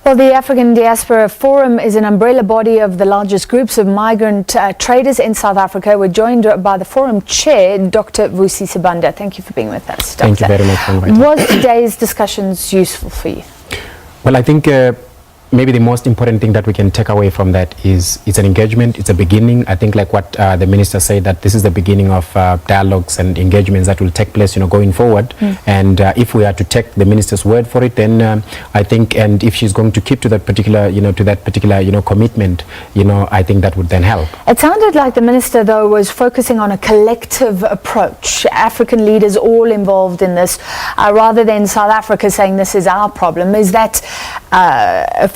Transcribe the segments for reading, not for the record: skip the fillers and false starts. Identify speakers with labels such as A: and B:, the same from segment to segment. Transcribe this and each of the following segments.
A: Well, the African Diaspora Forum is an umbrella body of the largest groups of migrant traders in South Africa. We're joined by the forum chair, Dr Vusi Sibanda. Thank you for being with us, Doctor.
B: Thank you very much for inviting me.
A: Was today's discussions useful for you?
B: Well, I think maybe the most important thing that we can take away from that is it's an engagement, it's a beginning. I think like what the minister said, that this is the beginning of dialogues and engagements that will take place, going forward. And if we are to take the minister's word for it, then I think, and if she's going to keep to that particular, commitment, I think that would then help.
A: It sounded like the minister, though, was focusing on a collective approach, African leaders all involved in this, rather than South Africa saying this is our problem. Is that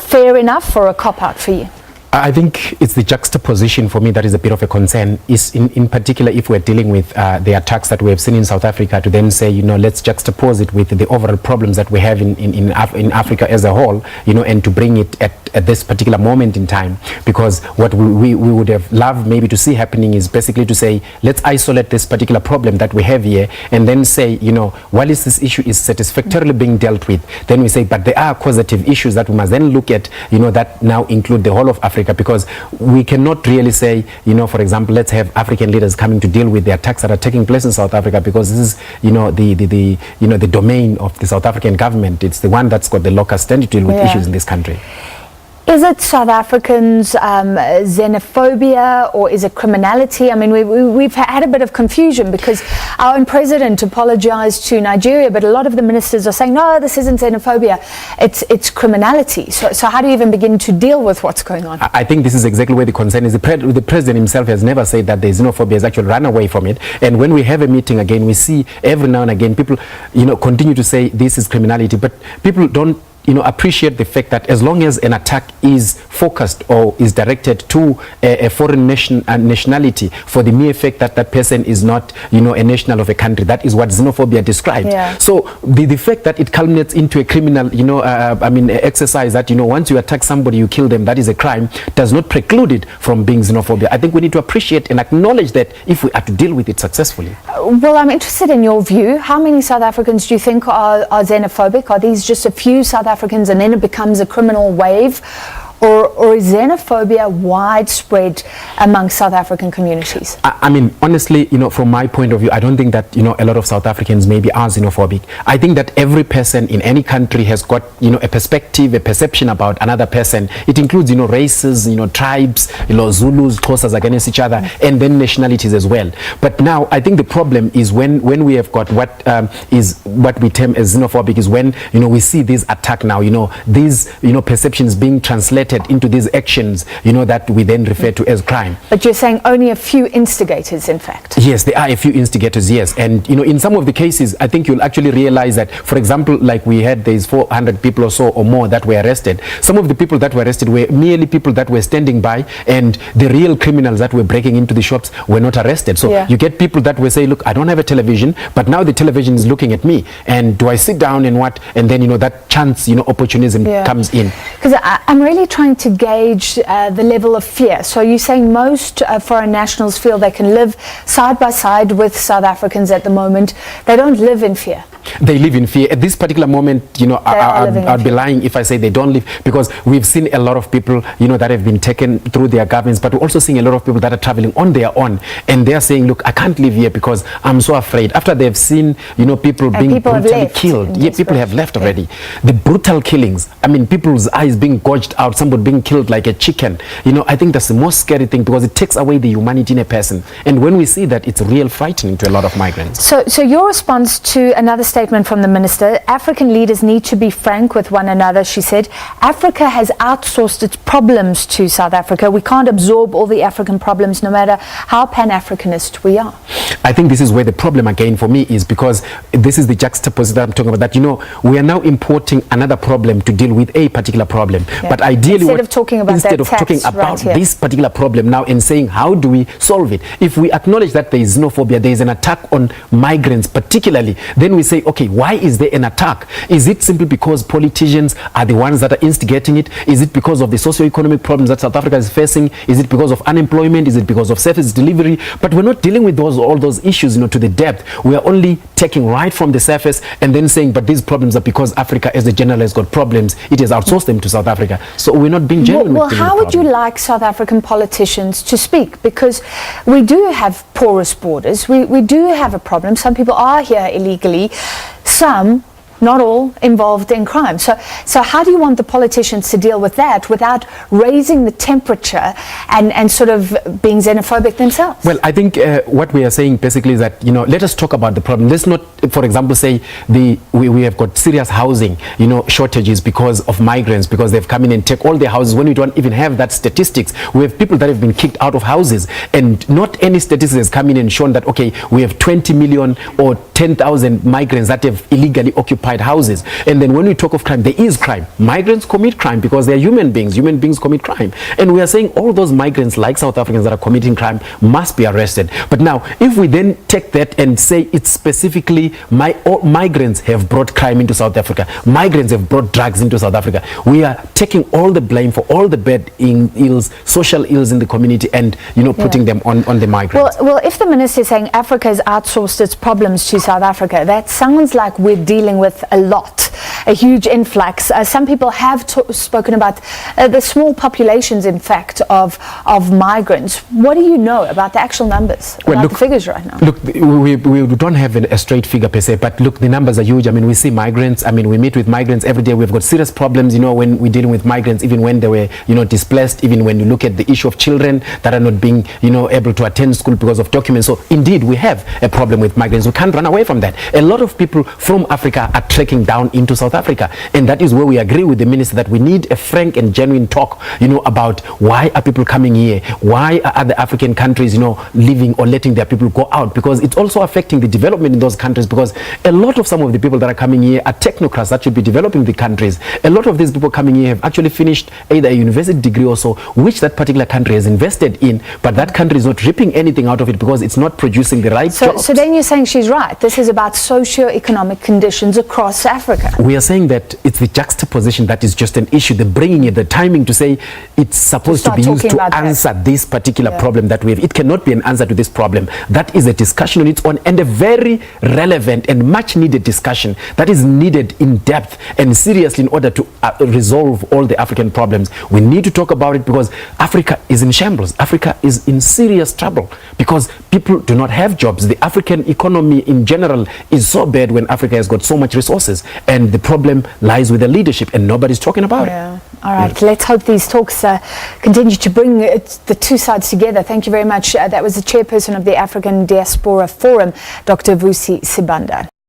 A: fair enough or a cop-out for you?
B: I think it's the juxtaposition for me that is a bit of a concern, is in particular if we're dealing with the attacks that we have seen in South Africa, to then say, let's juxtapose it with the overall problems that we have in Africa as a whole, and to bring it at this particular moment in time. Because what we would have loved maybe to see happening is basically to say, let's isolate this particular problem that we have here, and then say, while this issue is satisfactorily being dealt with, then we say, but there are causative issues that we must then look at, that now include the whole of Africa. Because we cannot really say, for example, let's have African leaders coming to deal with the attacks that are taking place in South Africa, because this is, the domain of the South African government. It's the one that's got the locus standi to deal with issues in this country.
A: Is it South Africans' xenophobia, or is it criminality? I mean, we've had a bit of confusion because our own president apologized to Nigeria, but a lot of the ministers are saying, no, this isn't xenophobia, it's criminality. So how do you even begin to deal with what's going on?
B: I think this is exactly where the concern is. The president himself has never said that the xenophobia has actually run away from it. And when we have a meeting again, we see every now and again people, continue to say this is criminality, but people don't appreciate the fact that as long as an attack is focused or is directed to a foreign nationality, for the mere fact that that person is not, a national of a country, that is what xenophobia described. So the fact that it culminates into a criminal, exercise that, once you attack somebody, you kill them, that is a crime, does not preclude it from being xenophobia. I think we need to appreciate and acknowledge that if we are to deal with it successful.
A: Well, I'm interested in your view. How many South Africans do you think are xenophobic? Are these just a few South Africans and then it becomes a criminal wave? Or is xenophobia widespread among South African communities?
B: I mean, honestly, from my point of view, I don't think that, a lot of South Africans maybe are xenophobic. I think that every person in any country has got, a perspective, a perception about another person. It includes, races, tribes, Zulus, Xhosas against each other, and then nationalities as well. But now, I think the problem is when we have got what we term as xenophobic, is when, we see this attack now, these, perceptions being translated into these actions, that we then refer to as crime.
A: But you're saying only a few instigators, in fact?
B: Yes, there are a few instigators, yes. And, in some of the cases, I think you'll actually realize that, for example, like we had these 400 people or so or more that were arrested. Some of the people that were arrested were merely people that were standing by, and the real criminals that were breaking into the shops were not arrested. So you get people that will say, look, I don't have a television, but now the television is looking at me. And do I sit down and what? And then, that chance, opportunism comes in.
A: Because I'm really trying to gauge the level of fear. So you're saying most foreign nationals feel they can live side by side with South Africans at the moment. They don't live in fear.
B: They live in fear. At this particular moment, I'd be lying if I say they don't live, because we've seen a lot of people, that have been taken through their governments, but we're also seeing a lot of people that are traveling on their own, and they're saying, look, I can't live here because I'm so afraid. After they've seen, people being brutally killed. Yeah, people have left already. The brutal killings, I mean, people's eyes being gouged out, somebody being killed like a chicken. I think that's the most scary thing, because it takes away the humanity in a person. And when we see that, it's real frightening to a lot of migrants.
A: So your response to another statement from the minister: African leaders need to be frank with one another. She said, Africa has outsourced its problems to South Africa. We can't absorb all the African problems, no matter how pan-Africanist we are.
B: I think this is where the problem again for me is, because this is the juxtaposition that I'm talking about, that, we are now importing another problem to deal with a particular problem. But ideally,
A: instead of talking about
B: this particular problem now and saying, how do we solve it? If we acknowledge that there is xenophobia, there is an attack on migrants particularly, then we say, okay, why is there an attack? Is it simply because politicians are the ones that are instigating it? Is it because of the socio-economic problems that South Africa is facing? Is it because of unemployment? Is it because of service delivery? But we're not dealing with all those issues, to the depth. We are only taking right from the surface and then saying, but these problems are because Africa as a general has got problems. It has outsourced them to South Africa. So we're not being genuine.
A: Well, how would you like South African politicians to speak? Because we do have porous borders. We do have a problem. Some people are here illegally. Some, not all, involved in crime. So how do you want the politicians to deal with that without raising the temperature and sort of being xenophobic themselves?
B: Well, I think what we are saying basically is that, let us talk about the problem. Let's not, for example, say we have got serious housing, shortages because of migrants, because they've come in and take all their houses when we don't even have that statistics. We have people that have been kicked out of houses, and not any statistics has come in and shown that, okay, we have 20 million or 10,000 migrants that have illegally occupied houses. And then when we talk of crime, there is crime. Migrants commit crime because they're human beings. Human beings commit crime. And we are saying all those migrants, like South Africans that are committing crime, must be arrested. But now, if we then take that and say it's specifically migrants have brought crime into South Africa, migrants have brought drugs into South Africa, we are taking all the blame for all the bad ills, social ills in the community, and putting them on the migrants.
A: Well, if the minister is saying Africa has outsourced its problems to South Africa, that sounds like we're dealing with a lot, a huge influx. Some people have spoken about the small populations, in fact, of migrants. What do you know about the actual numbers, the figures right now?
B: Look, we don't have a straight figure per se, but look, the numbers are huge. I mean, we see migrants. I mean, we meet with migrants every day. We've got serious problems, when we're dealing with migrants, even when they were, displaced, even when you look at the issue of children that are not being, able to attend school because of documents. So indeed, we have a problem with migrants. We can't run away from that. A lot of people from Africa are trekking down into South Africa, and that is where we agree with the minister that we need a frank and genuine talk, about why are people coming here, why are other African countries, leaving or letting their people go out, because it's also affecting the development in those countries, because a lot of some of the people that are coming here are technocrats that should be developing the countries. A lot of these people coming here have actually finished either a university degree or so, which that particular country has invested in, but that country is not reaping anything out of it because it's not producing the right jobs.
A: So then you're saying she's right. This is about socio-economic conditions across Africa.
B: We are saying that it's the juxtaposition that is just an issue, the bringing it, the timing to say it's supposed to be used to answer this particular problem that we have. It cannot be an answer to this problem. That is a discussion on its own, and a very relevant and much needed discussion that is needed in depth and seriously in order to resolve all the African problems. We need to talk about it because Africa is in shambles. Africa is in serious trouble because people do not have jobs. The African economy in general is so bad when Africa has got so much resources, and the problem lies with the leadership, and nobody's talking about it.
A: All right, let's hope these talks continue to bring the two sides together. Thank you very much. That was the chairperson of the African Diaspora Forum, Dr Vusi Sibanda.